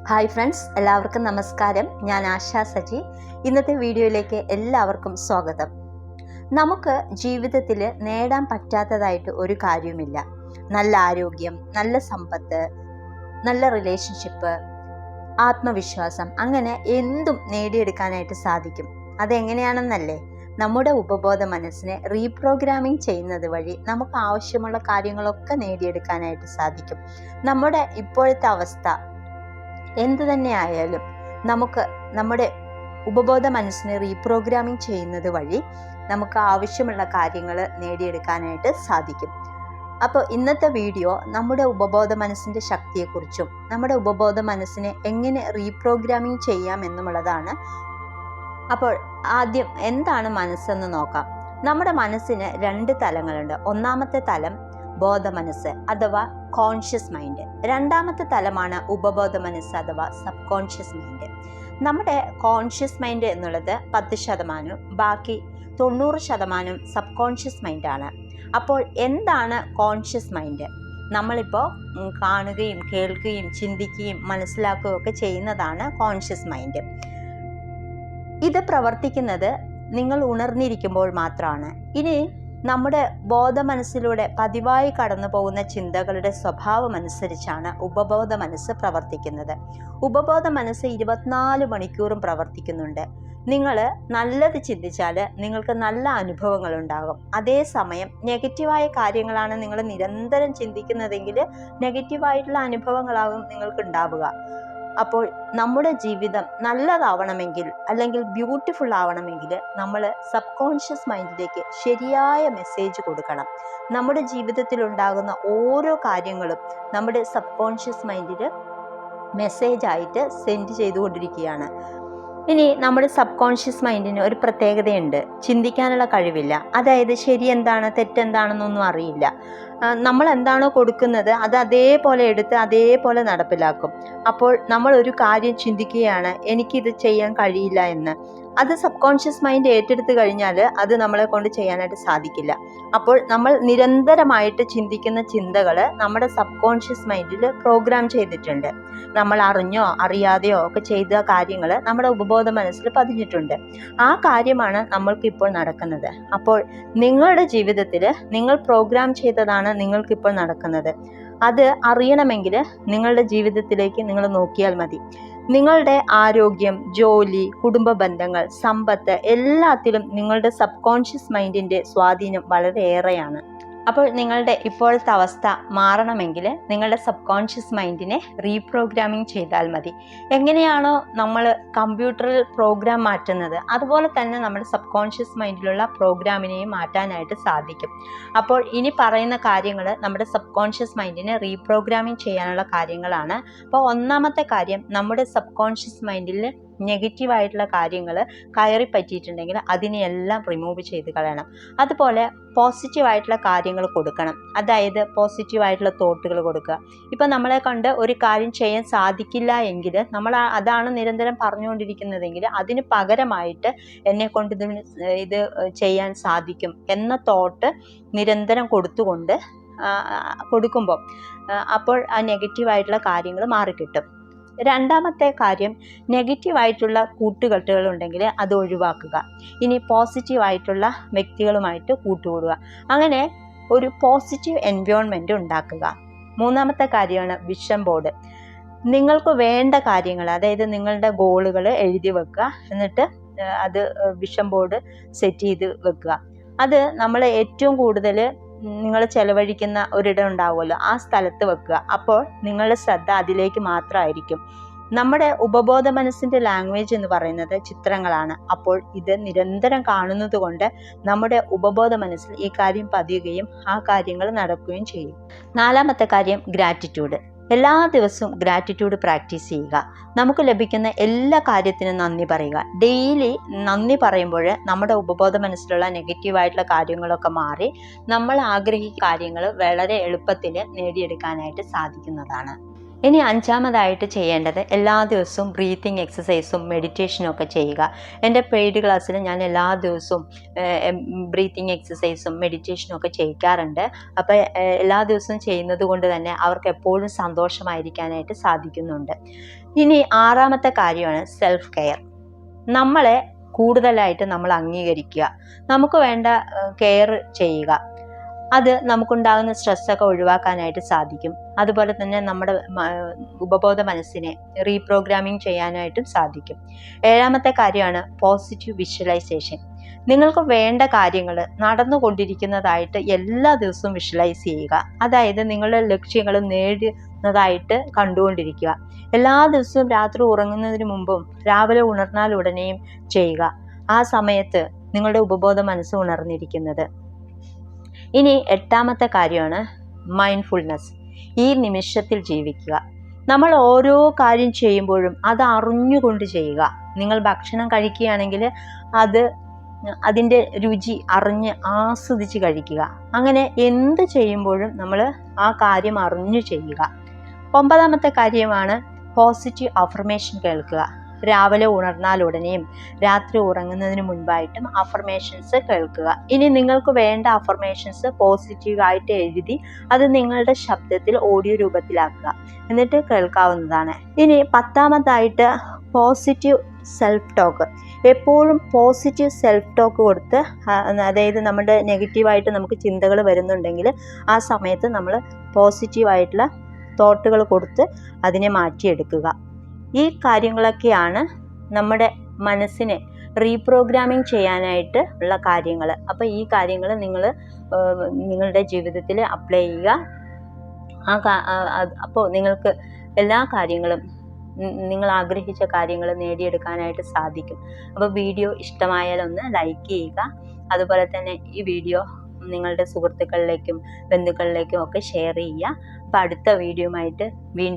Hi friends, എല്ലാവർക്കും നമസ്കാരം. ഞാൻ ആശാ സജി. ഇന്നത്തെ വീഡിയോയിലേക്ക് എല്ലാവർക്കും സ്വാഗതം. നമുക്ക് ജീവിതത്തിൽ നേടാൻ പറ്റാത്തതായിട്ട് ഒരു കാര്യവുമില്ല. നല്ല ആരോഗ്യം, നല്ല സമ്പത്ത്, നല്ല റിലേഷൻഷിപ്പ്, ആത്മവിശ്വാസം, അങ്ങനെ എന്തും നേടിയെടുക്കാനായിട്ട് സാധിക്കും. അതെങ്ങനെയാണെന്നല്ലേ? നമ്മുടെ ഉപബോധ മനസ്സിനെ റീപ്രോഗ്രാമിംഗ് ചെയ്യുന്നത് വഴി നമുക്ക് ആവശ്യമുള്ള കാര്യങ്ങളൊക്കെ നേടിയെടുക്കാനായിട്ട് സാധിക്കും. നമ്മുടെ ഇപ്പോഴത്തെ അവസ്ഥ എന്തു തന്നെ ആയാലും നമുക്ക് നമ്മുടെ ഉപബോധ മനസ്സിനെ റീപ്രോഗ്രാമിംഗ് ചെയ്യുന്നത് വഴി നമുക്ക് ആവശ്യമുള്ള കാര്യങ്ങൾ നേടിയെടുക്കാനായിട്ട് സാധിക്കും. അപ്പോൾ ഇന്നത്തെ വീഡിയോ നമ്മുടെ ഉപബോധ മനസ്സിൻ്റെ ശക്തിയെക്കുറിച്ചും നമ്മുടെ ഉപബോധ മനസ്സിനെ എങ്ങനെ റീപ്രോഗ്രാമിംഗ് ചെയ്യാം എന്നുള്ളതാണ്. അപ്പോൾ ആദ്യം എന്താണ് മനസ്സെന്ന് നോക്കാം. നമ്മുടെ മനസ്സിന് 2 തലങ്ങളുണ്ട്. ഒന്നാമത്തെ തലം ബോധ മനസ്സ് അഥവാ കോൺഷ്യസ് മൈൻഡ്. രണ്ടാമത്തെ തലമാണ് ഉപബോധ മനസ്സ് അഥവാ സബ് കോൺഷ്യസ് മൈൻഡ്. നമ്മുടെ കോൺഷ്യസ് മൈൻഡ് എന്നുള്ളത് 10%, ബാക്കി 90% സബ് കോൺഷ്യസ് മൈൻഡാണ്. അപ്പോൾ എന്താണ് കോൺഷ്യസ് മൈൻഡ്? നമ്മളിപ്പോൾ കാണുകയും കേൾക്കുകയും ചിന്തിക്കുകയും മനസ്സിലാക്കുകയും ഒക്കെ ചെയ്യുന്നതാണ് കോൺഷ്യസ് മൈൻഡ്. ഇത് പ്രവർത്തിക്കുന്നത് നിങ്ങൾ ഉണർന്നിരിക്കുമ്പോൾ മാത്രമാണ്. ഇനി നമ്മുടെ ബോധ മനസ്സിലൂടെ പതിവായി കടന്നു പോകുന്ന ചിന്തകളുടെ സ്വഭാവം അനുസരിച്ചാണ് ഉപബോധ മനസ്സ് പ്രവർത്തിക്കുന്നത്. ഉപബോധ മനസ്സ് 24 മണിക്കൂറും പ്രവർത്തിക്കുന്നുണ്ട്. നിങ്ങൾ നല്ലത് ചിന്തിച്ചാൽ നിങ്ങൾക്ക് നല്ല അനുഭവങ്ങൾ ഉണ്ടാകും. അതേസമയം നെഗറ്റീവായ കാര്യങ്ങളാണ് നിങ്ങൾ നിരന്തരം ചിന്തിക്കുന്നതെങ്കിൽ നെഗറ്റീവായിട്ടുള്ള അനുഭവങ്ങളാകും നിങ്ങൾക്ക് ഉണ്ടാവുക. അപ്പോൾ നമ്മുടെ ജീവിതം നല്ലതാവണമെങ്കിൽ അല്ലെങ്കിൽ ബ്യൂട്ടിഫുൾ ആവണമെങ്കിൽ നമ്മൾ സബ് കോൺഷ്യസ് മൈൻഡിലേക്ക് ശരിയായ മെസ്സേജ് കൊടുക്കണം. നമ്മുടെ ജീവിതത്തിൽ ഉണ്ടാകുന്ന ഓരോ കാര്യങ്ങളും നമ്മുടെ സബ് കോൺഷ്യസ് മൈൻഡിൽ മെസ്സേജായിട്ട് സെൻഡ് ചെയ്തുകൊണ്ടിരിക്കുകയാണ്. ഇനി നമ്മുടെ സബ് കോൺഷ്യസ് മൈൻഡിന് ഒരു പ്രത്യേകതയുണ്ട്. ചിന്തിക്കാനുള്ള കഴിവില്ല. അതായത് ശരി എന്താണ് തെറ്റെന്താണെന്നൊന്നും അറിയില്ല. നമ്മൾ എന്താണോ കൊടുക്കുന്നത് അത് അതേപോലെ എടുത്ത് അതേപോലെ നടപ്പിലാക്കും. അപ്പോൾ നമ്മൾ ഒരു കാര്യം ചിന്തിക്കുകയാണ്, എനിക്കിത് ചെയ്യാൻ കഴിയില്ല എന്ന്. അത് സബ് കോൺഷ്യസ് മൈൻഡ് ഏറ്റെടുത്ത് കഴിഞ്ഞാൽ അത് നമ്മളെ കൊണ്ട് ചെയ്യാനായിട്ട് സാധിക്കില്ല. അപ്പോൾ നമ്മൾ നിരന്തരമായിട്ട് ചിന്തിക്കുന്ന ചിന്തകൾ നമ്മുടെ സബ് കോൺഷ്യസ് മൈൻഡിൽ പ്രോഗ്രാം ചെയ്തിട്ടുണ്ട്. നമ്മൾ അറിഞ്ഞോ അറിയാതെയോ ഒക്കെ ചെയ്ത കാര്യങ്ങൾ നമ്മുടെ ഉപബോധ മനസ്സിൽ പതിഞ്ഞിട്ടുണ്ട്. ആ കാര്യമാണ് നമ്മൾക്കിപ്പോൾ നടക്കുന്നത്. അപ്പോൾ നിങ്ങളുടെ ജീവിതത്തിൽ നിങ്ങൾ പ്രോഗ്രാം ചെയ്തതാണ് നിങ്ങൾക്കിപ്പോൾ നടക്കുന്നത്. അത് അറിയണമെങ്കിൽ നിങ്ങളുടെ ജീവിതത്തിലേക്ക് നിങ്ങൾ നോക്കിയാൽ മതി. നിങ്ങളുടെ ആരോഗ്യം, ജോലി, കുടുംബ ബന്ധങ്ങൾ, സമ്പത്ത് എല്ലാത്തിലും നിങ്ങളുടെ സബ് കോൺഷ്യസ് മൈൻഡിൻ്റെ സ്വാധീനം വളരെയേറെയാണ്. അപ്പോൾ നിങ്ങളുടെ ഇപ്പോഴത്തെ അവസ്ഥ മാറണമെങ്കിൽ നിങ്ങളുടെ സബ് കോൺഷ്യസ് മൈൻഡിനെ റീപ്രോഗ്രാമിംഗ് ചെയ്താൽ മതി. എങ്ങനെയാണോ നമ്മൾ കമ്പ്യൂട്ടറിൽ പ്രോഗ്രാം മാറ്റുന്നത് അതുപോലെ തന്നെ നമ്മുടെ സബ് കോൺഷ്യസ് മൈൻഡിലുള്ള പ്രോഗ്രാമിനെയും മാറ്റാനായിട്ട് സാധിക്കും. അപ്പോൾ ഇനി പറയുന്ന കാര്യങ്ങൾ നമ്മുടെ സബ് കോൺഷ്യസ് മൈൻഡിനെ റീപ്രോഗ്രാമിംഗ് ചെയ്യാനുള്ള കാര്യങ്ങളാണ്. അപ്പോൾ ഒന്നാമത്തെ കാര്യം, നമ്മുടെ സബ് കോൺഷ്യസ് മൈൻഡിൽ നെഗറ്റീവായിട്ടുള്ള കാര്യങ്ങൾ കയറി പറ്റിയിട്ടുണ്ടെങ്കിൽ അതിനെയെല്ലാം റിമൂവ് ചെയ്ത് കളയണം. അതുപോലെ പോസിറ്റീവായിട്ടുള്ള കാര്യങ്ങൾ കൊടുക്കണം. അതായത് പോസിറ്റീവായിട്ടുള്ള തോട്ടുകൾ കൊടുക്കുക. ഇപ്പം നമ്മളെ കൊണ്ട് ഒരു കാര്യം ചെയ്യാൻ സാധിക്കില്ല എങ്കിൽ നമ്മൾ അതാണ് നിരന്തരം പറഞ്ഞുകൊണ്ടിരിക്കുന്നതെങ്കിൽ അതിന് പകരമായിട്ട് എന്നെ കൊണ്ട് ഇത് ചെയ്യാൻ സാധിക്കും എന്ന തോട്ട് നിരന്തരം കൊടുക്കുമ്പോൾ അപ്പോൾ ആ നെഗറ്റീവായിട്ടുള്ള കാര്യങ്ങൾ മാറിക്കിട്ടും. രണ്ടാമത്തെ കാര്യം, നെഗറ്റീവായിട്ടുള്ള കൂട്ടുകെട്ടുകളുണ്ടെങ്കിൽ അത് ഒഴിവാക്കുക. ഇനി പോസിറ്റീവായിട്ടുള്ള വ്യക്തികളുമായിട്ട് കൂട്ടുകൂടുക. അങ്ങനെ ഒരു പോസിറ്റീവ് എൻവയോൺമെൻറ്റ് ഉണ്ടാക്കുക. മൂന്നാമത്തെ കാര്യമാണ് വിഷൻ ബോർഡ്. നിങ്ങൾക്ക് വേണ്ട കാര്യങ്ങൾ, അതായത് നിങ്ങളുടെ ഗോളുകൾ എഴുതി വെക്കുക. എന്നിട്ട് അത് വിഷൻ ബോർഡ് സെറ്റ് ചെയ്ത് വെക്കുക. അത് നമ്മൾ ഏറ്റവും കൂടുതൽ നിങ്ങൾ ചെലവഴിക്കുന്ന ഒരിടം ഉണ്ടാവുമല്ലോ, ആ സ്ഥലത്ത് വെക്കുക. അപ്പോൾ നിങ്ങളുടെ ശ്രദ്ധ അതിലേക്ക് മാത്രമായിരിക്കും. നമ്മുടെ ഉപബോധ മനസ്സിൻ്റെ ലാംഗ്വേജ് എന്ന് പറയുന്നത് ചിത്രങ്ങളാണ്. അപ്പോൾ ഇത് നിരന്തരം കാണുന്നത് കൊണ്ട് നമ്മുടെ ഉപബോധ മനസ്സിൽ ഈ കാര്യം പതിയുകയും ആ കാര്യങ്ങൾ നടക്കുകയും ചെയ്യും. നാലാമത്തെ കാര്യം, ഗ്രാറ്റിറ്റ്യൂഡ്. എല്ലാ ദിവസവും ഗ്രാറ്റിറ്റ്യൂഡ് പ്രാക്ടീസ് ചെയ്യുക. നമുക്ക് ലഭിക്കുന്ന എല്ലാ കാര്യത്തിനും നന്ദി പറയുക. ഡെയിലി നന്ദി പറയുമ്പോൾ നമ്മുടെ ഉപബോധ മനസ്സിലുള്ള നെഗറ്റീവായിട്ടുള്ള കാര്യങ്ങളൊക്കെ മാറി നമ്മൾ ആഗ്രഹിക്കുന്ന കാര്യങ്ങൾ വളരെ എളുപ്പത്തിൽ നേടിയെടുക്കാനായിട്ട് സാധിക്കുന്നതാണ്. ഇനി അഞ്ചാമതായിട്ട് ചെയ്യേണ്ടത് എല്ലാ ദിവസവും ബ്രീത്തിങ് എക്സസൈസും മെഡിറ്റേഷനും ഒക്കെ ചെയ്യുക. എൻ്റെ പെയ്ഡ് ക്ലാസ്സിൽ ഞാൻ എല്ലാ ദിവസവും ബ്രീത്തിങ് എക്സസൈസും മെഡിറ്റേഷനും ഒക്കെ ചെയ്യിക്കാറുണ്ട്. അപ്പോൾ എല്ലാ ദിവസവും ചെയ്യുന്നത് കൊണ്ട് തന്നെ അവർക്ക് എപ്പോഴും സന്തോഷമായിരിക്കാനായിട്ട് സാധിക്കുന്നുണ്ട്. ഇനി ആറാമത്തെ കാര്യമാണ് സെൽഫ് കെയർ. നമ്മളെ കൂടുതലായിട്ട് നമ്മൾ അംഗീകരിക്കുക, നമുക്ക് വേണ്ട കെയർ ചെയ്യുക. അത് നമുക്കുണ്ടാകുന്ന സ്ട്രെസ്സൊക്കെ ഒഴിവാക്കാനായിട്ട് സാധിക്കും. അതുപോലെ തന്നെ നമ്മുടെ ഉപബോധ മനസ്സിനെ റീപ്രോഗ്രാമിംഗ് ചെയ്യാനായിട്ടും സാധിക്കും. ഏഴാമത്തെ കാര്യമാണ് പോസിറ്റീവ് വിഷ്വലൈസേഷൻ. നിങ്ങൾക്ക് വേണ്ട കാര്യങ്ങൾ നടന്നുകൊണ്ടിരിക്കുന്നതായിട്ട് എല്ലാ ദിവസവും വിഷ്വലൈസ് ചെയ്യുക. അതായത് നിങ്ങളുടെ ലക്ഷ്യങ്ങൾ നേടുന്നതായിട്ട് കണ്ടുകൊണ്ടിരിക്കുക. എല്ലാ ദിവസവും രാത്രി ഉറങ്ങുന്നതിന് മുമ്പും രാവിലെ ഉണർന്നാൽ ഉടനെയും ചെയ്യുക. ആ സമയത്ത് നിങ്ങളുടെ ഉപബോധ മനസ്സ് ഉണർന്നിരിക്കുന്നത്. ഇനി എട്ടാമത്തെ കാര്യമാണ് മൈൻഡ്ഫുൾനെസ്. ഈ നിമിഷത്തിൽ ജീവിക്കുക. നമ്മൾ ഓരോ കാര്യം ചെയ്യുമ്പോഴും അത് അറിഞ്ഞുകൊണ്ട് ചെയ്യുക. നിങ്ങൾ ഭക്ഷണം കഴിക്കുകയാണെങ്കിൽ അതിൻ്റെ രുചി അറിഞ്ഞ് ആസ്വദിച്ച് കഴിക്കുക. അങ്ങനെ എന്ത് ചെയ്യുമ്പോഴും നമ്മൾ ആ കാര്യം അറിഞ്ഞു ചെയ്യുക. ഒമ്പതാമത്തെ കാര്യമാണ് പോസിറ്റീവ് അഫർമേഷൻ കേൾക്കുക. രാവിലെ ഉണർന്നാൽ ഉടനെയും രാത്രി ഉറങ്ങുന്നതിന് മുൻപായിട്ടും അഫർമേഷൻസ് കേൾക്കുക. ഇനി നിങ്ങൾക്ക് വേണ്ട അഫർമേഷൻസ് പോസിറ്റീവായിട്ട് എഴുതി അത് നിങ്ങളുടെ ശബ്ദത്തിൽ ഓഡിയോ രൂപത്തിലാക്കുക. എന്നിട്ട് കേൾക്കാവുന്നതാണ്. ഇനി പത്താമതായിട്ട് പോസിറ്റീവ് സെൽഫ് ടോക്ക്. എപ്പോഴും പോസിറ്റീവ് സെൽഫ് ടോക്ക് കൊടുത്ത്, അതായത് നമ്മുടെ നെഗറ്റീവായിട്ട് നമുക്ക് ചിന്തകൾ വരുന്നുണ്ടെങ്കിൽ ആ സമയത്ത് നമ്മൾ പോസിറ്റീവായിട്ടുള്ള തോട്ടുകൾ കൊടുത്ത് അതിനെ മാറ്റിയെടുക്കുക. ഈ കാര്യങ്ങളൊക്കെയാണ് നമ്മുടെ മനസ്സിനെ റീപ്രോഗ്രാമിംഗ് ചെയ്യാനായിട്ട് ഉള്ള കാര്യങ്ങൾ. അപ്പോൾ ഈ കാര്യങ്ങൾ നിങ്ങൾ നിങ്ങളുടെ ജീവിതത്തിൽ അപ്ലൈ ചെയ്യുക. അപ്പോൾ നിങ്ങൾക്ക് എല്ലാ കാര്യങ്ങളും നിങ്ങൾ ആഗ്രഹിച്ച കാര്യങ്ങൾ നേടിയെടുക്കാനായിട്ട് സാധിക്കും. അപ്പോൾ വീഡിയോ ഇഷ്ടമായാലൊന്ന് ലൈക്ക് ചെയ്യുക. അതുപോലെ തന്നെ ഈ വീഡിയോ നിങ്ങളുടെ സുഹൃത്തുക്കളിലേക്കും ബന്ധുക്കളിലേക്കും ഒക്കെ ഷെയർ ചെയ്യുക. അപ്പോൾ അടുത്ത വീഡിയോയുമായിട്ട് വീണ്ടും